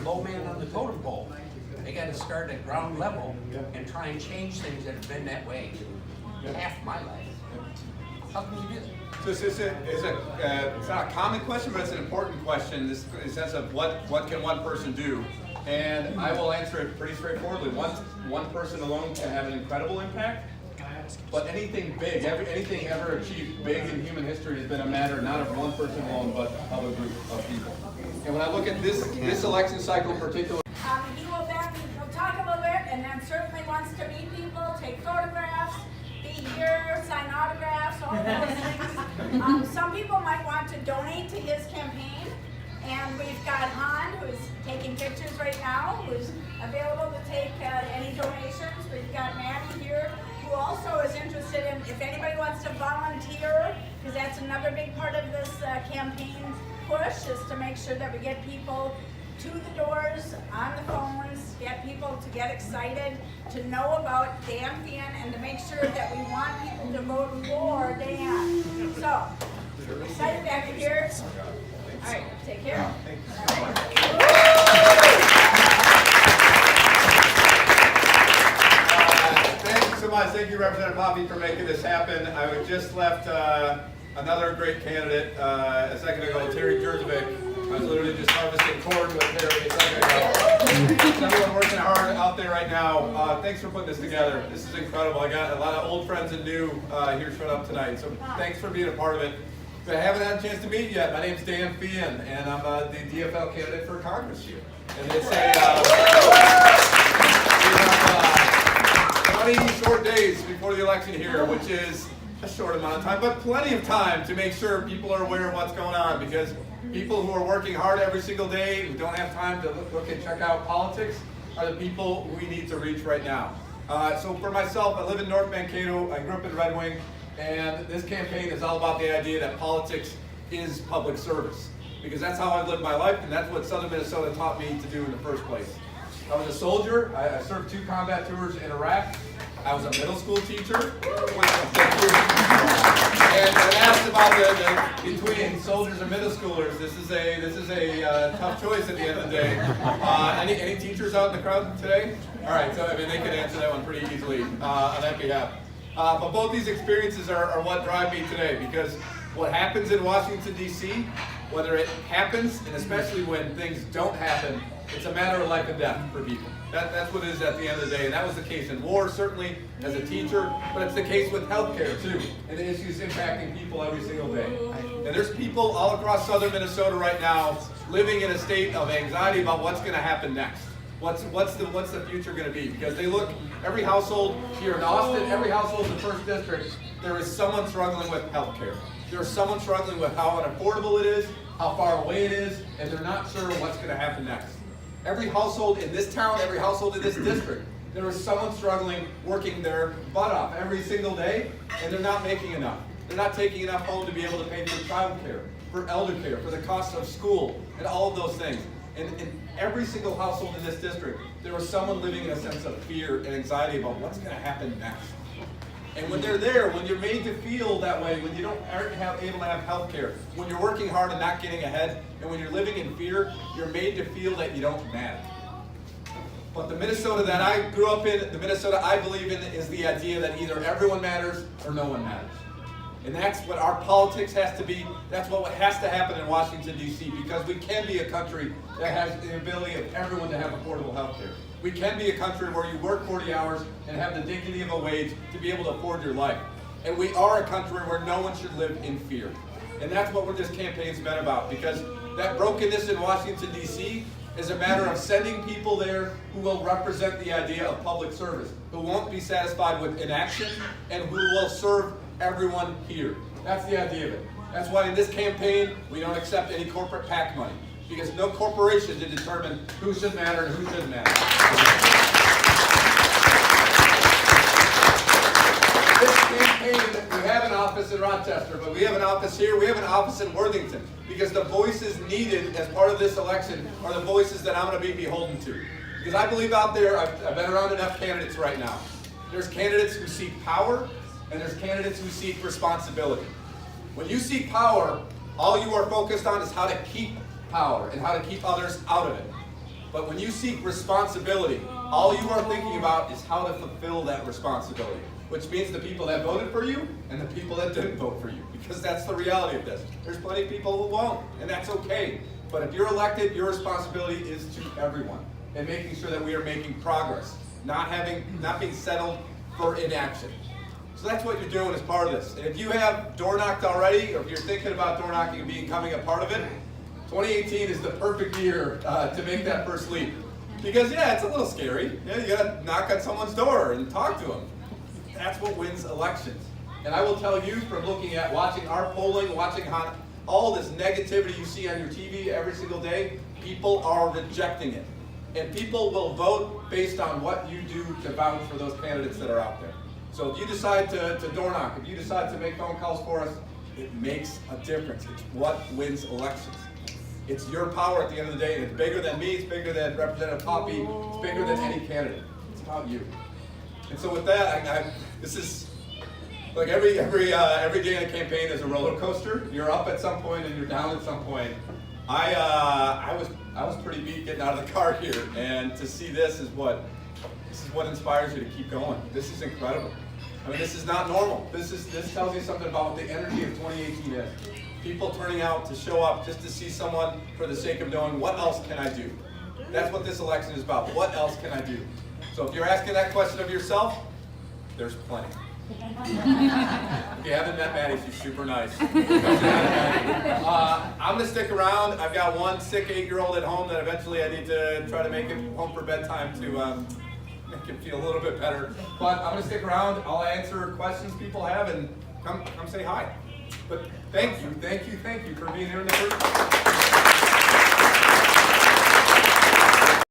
low man on the totem pole. They got to start at ground level and try and change things that have been that way half my life. How can you do that? So it's not a common question, but it's an important question in the sense of what can one person do? And I will answer it pretty straightforwardly. One person alone can have an incredible impact, but anything big, anything ever achieved big in human history has been a matter not of one person alone, but of a group of people. And when I look at this election cycle in particular, He will then talk a little bit, and then certainly wants to meet people, take photographs, be here, sign autographs, all those things. Some people might want to donate to his campaign, and we've got Han, who's taking pictures right now, who's available to take any donations. We've got Maddie here, who also is interested in, if anybody wants to volunteer, because that's another big part of this campaign push, is to make sure that we get people to the doors, on the phones, get people to get excited, to know about Dan Feehan, and to make sure that we want people to vote for Dan. So, excited to have you here. All right, take care. All right. Thank you so much. Thank you, Representative Hoppy, for making this happen. I just left another great candidate a second ago, Terry Jurzovic. I was literally just harvesting corn with Terry a second ago. Everyone working hard out there right now. Thanks for putting this together. This is incredible. I got a lot of old friends and new here showing up tonight. So thanks for being a part of it. If I haven't had a chance to meet yet, my name's Dan Feehan, and I'm the DFL candidate for Congress here. And it's we have 20 short days before the election here, which is a short amount of time, but plenty of time to make sure people are aware of what's going on, because people who are working hard every single day, who don't have time to look and check out politics, are the people we need to reach right now. So for myself, I live in North Mankato. I grew up in Red Wing, and this campaign is all about the idea that politics is public service, because that's how I lived my life, and that's what Southern Minnesota taught me to do in the first place. I was a soldier. I served 2 combat tours in Iraq. I was a middle school teacher. And I asked about the between soldiers and middle schoolers. This is a tough choice at the end of the day. Any teachers out in the crowd today? All right, so I mean they can answer that one pretty easily on that behalf. But both these experiences are what drive me today, because what happens in Washington, D.C., whether it happens, and especially when things don't happen, it's a matter of life and death for people. That's what it is at the end of the day, and that was the case in war, certainly, as a teacher, but it's the case with healthcare, too, and the issues impacting people every single day. And there's people all across Southern Minnesota right now living in a state of anxiety about what's going to happen next. What's the future going to be? Because they look, every household here in Austin, every household in the 1st District, there is someone struggling with healthcare. There's someone struggling with how unaffordable it is, how far away it is, and they're not sure what's going to happen next. Every household in this town, every household in this district, there is someone struggling, working their butt off every single day, and they're not making enough. They're not taking enough home to be able to pay for child care, for elder care, for the cost of school, and all of those things. And in every single household in this district, there is someone living in a sense of fear and anxiety about what's going to happen next. And when they're there, when you're made to feel that way, when you aren't able to have health care, when you're working hard and not getting ahead, and when you're living in fear, you're made to feel that you don't matter. But the Minnesota that I grew up in, the Minnesota I believe in, is the idea that either everyone matters or no one matters. And that's what our politics has to be. That's what has to happen in Washington, D.C., because we can be a country that has the ability of everyone to have affordable health care. We can be a country where you work 40 hours and have the dignity of a wage to be able to afford your life. And we are a country where no one should live in fear. And that's what this campaign's been about, because that brokenness in Washington, D.C. is a matter of sending people there who will represent the idea of public service, who won't be satisfied with inaction, and who will serve everyone here. That's the idea of it. That's why in this campaign, we don't accept any corporate PAC money, because no corporation to determine who should matter and who shouldn't matter. This campaign, we have an office in Rochester, but we have an office here, we have an office in Worthington, because the voices needed as part of this election are the voices that I'm going to be beholden to. Because I believe out there, I've been around enough candidates right now. There's candidates who seek power, and there's candidates who seek responsibility. When you seek power, all you are focused on is how to keep power and how to keep others out of it. But when you seek responsibility, all you are thinking about is how to fulfill that responsibility, which means the people that voted for you and the people that didn't vote for you, because that's the reality of this. There's plenty of people who won't, and that's okay. But if you're elected, your responsibility is to everyone, and making sure that we are making progress, not being settled for inaction. So that's what you're doing as part of this. And if you have door knocked already, or if you're thinking about door knocking and becoming a part of it, 2018 is the perfect year to make that first leap. Because yeah, it's a little scary. Yeah, you gotta knock on someone's door and talk to them. That's what wins elections. And I will tell you from watching our polling, watching how all this negativity you see on your TV every single day, people are rejecting it. And people will vote based on what you do to vouch for those candidates that are out there. So if you decide to door knock, if you decide to make phone calls for us, it makes a difference. It's what wins elections. It's your power at the end of the day, and it's bigger than me, it's bigger than Representative Poppy, it's bigger than any candidate. It's about you. And so with that, this is like every day in a campaign is a roller coaster. You're up at some point and you're down at some point. I was pretty beat getting out of the car here, and to see this is what inspires you to keep going. This is incredible. I mean, this is not normal. This tells you something about what the energy of 2018 is. People turning out to show up just to see someone for the sake of knowing what else can I do. That's what this election is about. What else can I do? So if you're asking that question of yourself, there's plenty. If you haven't met Maddie, she's super nice. I'm going to stick around. I've got one sick 8-year-old at home that eventually I need to try to make him home for bedtime to make him feel a little bit better. But I'm going to stick around. I'll answer questions people have and come say hi. But thank you for being here in the first place.